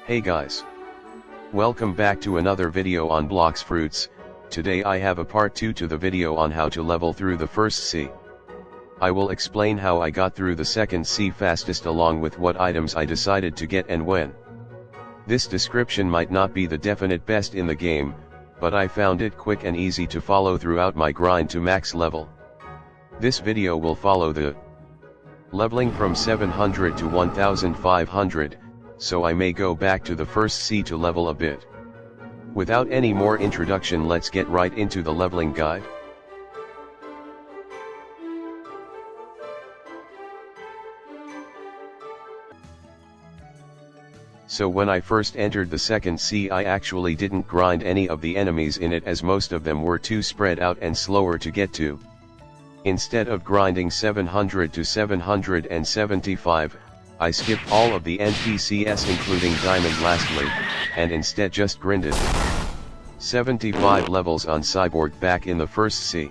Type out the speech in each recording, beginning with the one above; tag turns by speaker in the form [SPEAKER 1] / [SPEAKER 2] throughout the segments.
[SPEAKER 1] Hey guys. Welcome back to another video on Blox fruits. Today I have a part 2 to the video on how to level through the first sea. I will explain how I got through the second sea fastest along with what items I decided to get and when. This description might not be the definite best in the game, but I found it quick and easy to follow throughout my grind to max level. This video will follow the leveling from 700 to 1500, so I may go back to the first sea to level a bit. Without any more introduction, let's get right into the leveling guide. So when I first entered the second sea, I actually didn't grind any of the enemies in it, as most of them were too spread out and slower to get to. Instead of grinding 700 to 775, I skipped all of the NPCs including Diamond lastly, and instead just grinded 75 levels on Cyborg back in the first sea.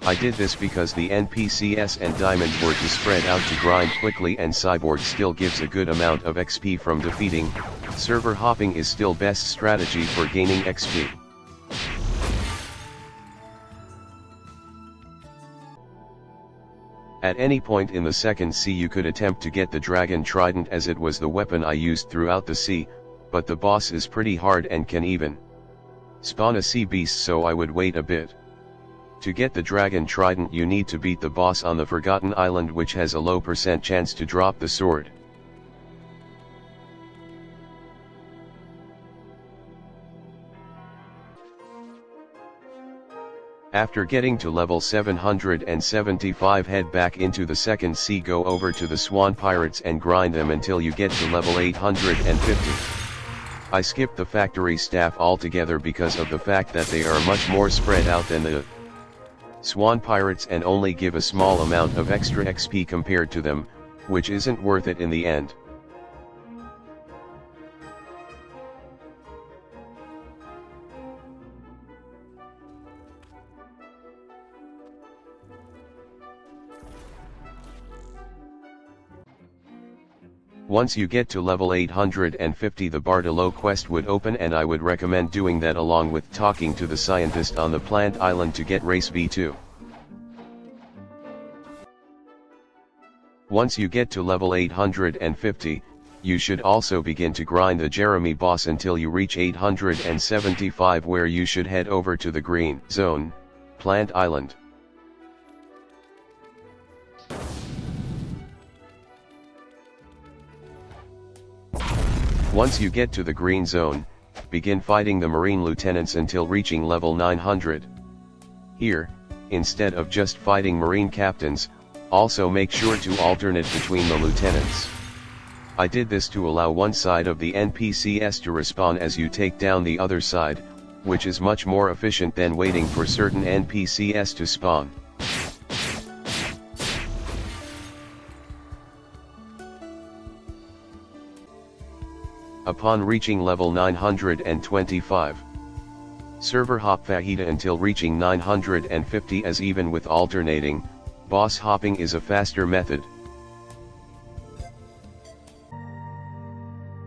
[SPEAKER 1] I did this because the NPCs and Diamond were too spread out to grind quickly, and Cyborg still gives a good amount of XP from defeating. Server hopping is still best strategy for gaining XP. At any point in the second sea you could attempt to get the Dragon Trident, as it was the weapon I used throughout the sea, but the boss is pretty hard and can even spawn a sea beast, so I would wait a bit. To get the Dragon Trident you need to beat the boss on the Forgotten Island, which has a low % chance to drop the sword. After getting to level 775, head back into the second sea, go over to the Swan pirates and grind them until you get to level 850. I skipped the factory staff altogether because of the fact that they are much more spread out than the Swan pirates and only give a small amount of extra XP compared to them, which isn't worth it in the end. Once you get to level 850, the Bartolo quest would open, and I would recommend doing that along with talking to the scientist on the plant island to get race V2. Once you get to level 850, you should also begin to grind the Jeremy boss until you reach 875, where you should head over to the green zone, plant island. Once you get to the green zone, begin fighting the marine lieutenants until reaching level 900. Here, instead of just fighting marine captains, also make sure to alternate between the lieutenants. I did this to allow one side of the NPCs to respawn as you take down the other side, which is much more efficient than waiting for certain NPCs to spawn. Upon reaching level 925, server hop fajita until reaching 950, as even with alternating, boss hopping is a faster method.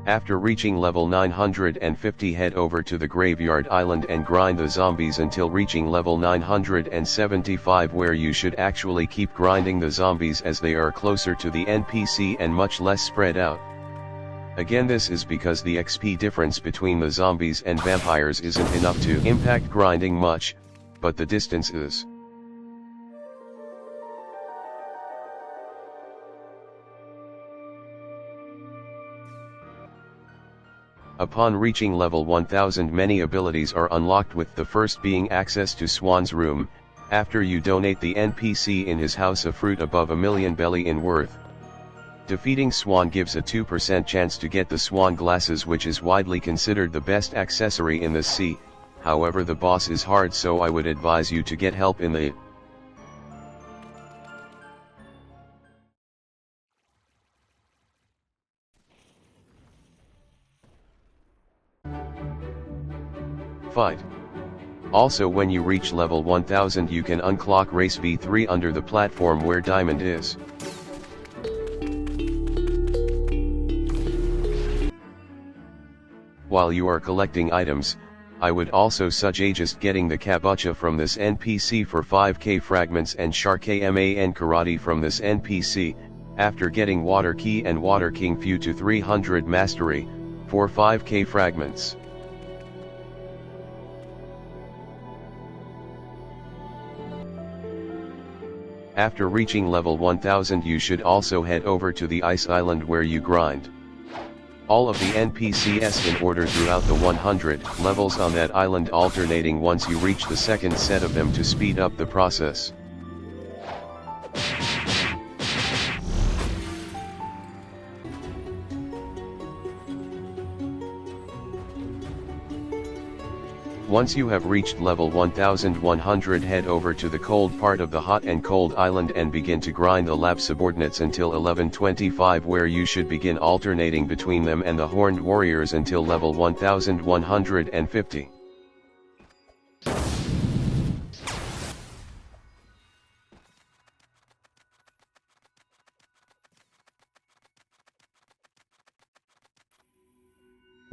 [SPEAKER 1] After reaching level 950, head over to the graveyard island and grind the zombies until reaching level 975, where you should actually keep grinding the zombies as they are closer to the NPC and much less spread out. Again, this is because the XP difference between the zombies and vampires isn't enough to impact grinding much, but the distance is. Upon reaching level 1000, many abilities are unlocked, with the first being access to Swan's room, after you donate the NPC in his house a fruit above 1,000,000 belly in worth. Defeating Swan gives a 2% chance to get the Swan glasses, which is widely considered the best accessory in the sea. However, the boss is hard, so I would advise you to get help in the fight. Also, when you reach level 1000 you can unclock race V3 under the platform where Diamond is. While you are collecting items, I would also suggest getting the kabucha from this NPC for 5k fragments and Sharkman karate from this NPC, after getting water key and water king few to 300 mastery, for 5k fragments. After reaching level 1000 you should also head over to the ice island where you grind all of the NPCs in order throughout the 100 levels on that island, alternating once you reach the second set of them to speed up the process. Once you have reached level 1100, head over to the cold part of the hot and cold island and begin to grind the lab subordinates until 1125, where you should begin alternating between them and the horned warriors until level 1150.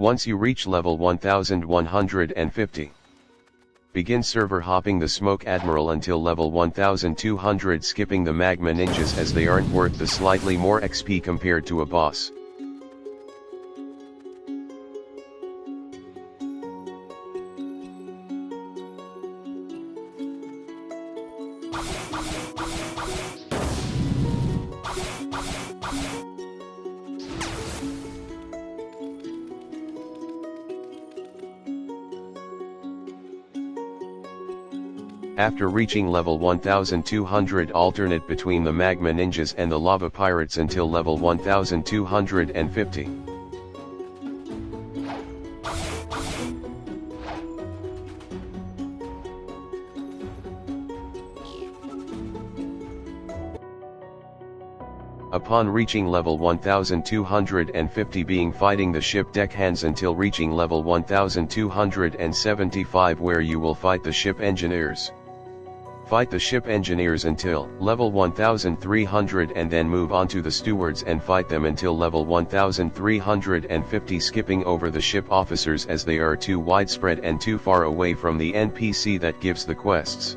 [SPEAKER 1] Once you reach level 1150, begin server hopping the Smoke Admiral until level 1200, skipping the Magma Ninjas as they aren't worth the slightly more XP compared to a boss. After reaching level 1200, alternate between the Magma Ninjas and the Lava Pirates until level 1250. Upon reaching level 1250, being fighting the ship deckhands until reaching level 1275, where you will fight the ship engineers. Fight the ship engineers until level 1300 and then move on to the stewards and fight them until level 1350, skipping over the ship officers as they are too widespread and too far away from the NPC that gives the quests.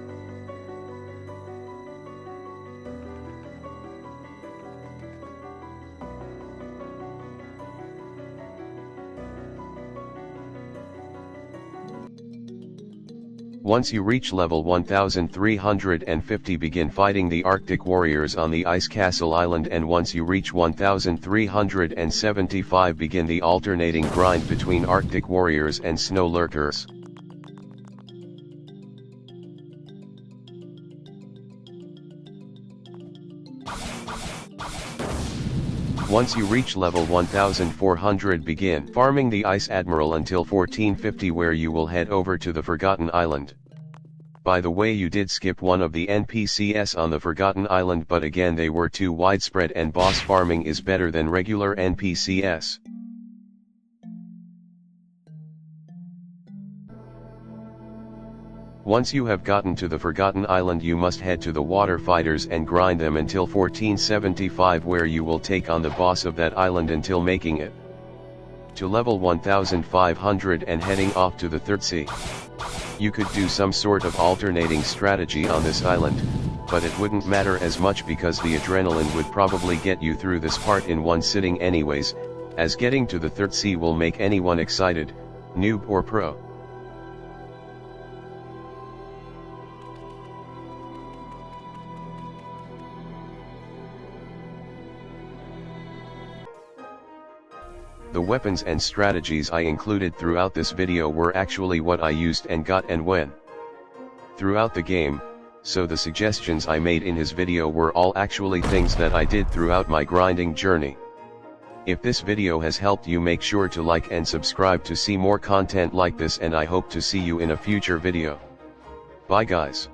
[SPEAKER 1] Once you reach level 1350, begin fighting the Arctic warriors on the Ice Castle Island, and once you reach 1375, begin the alternating grind between Arctic warriors and snow lurkers. Once you reach level 1400, begin farming the Ice Admiral until 1450, where you will head over to the Forgotten Island. By the way, you did skip one of the NPCs on the Forgotten Island, but again they were too widespread and boss farming is better than regular NPCs. Once you have gotten to the Forgotten Island, you must head to the water fighters and grind them until 1475, where you will take on the boss of that island until making it to level 1500 and heading off to the third sea. You could do some sort of alternating strategy on this island, but it wouldn't matter as much because the adrenaline would probably get you through this part in one sitting anyways, as getting to the third sea will make anyone excited, noob or pro. The weapons and strategies I included throughout this video were actually what I used and got and when throughout the game, so the suggestions I made in his video were all actually things that I did throughout my grinding journey. If this video has helped you, make sure to like and subscribe to see more content like this, and I hope to see you in a future video. Bye guys.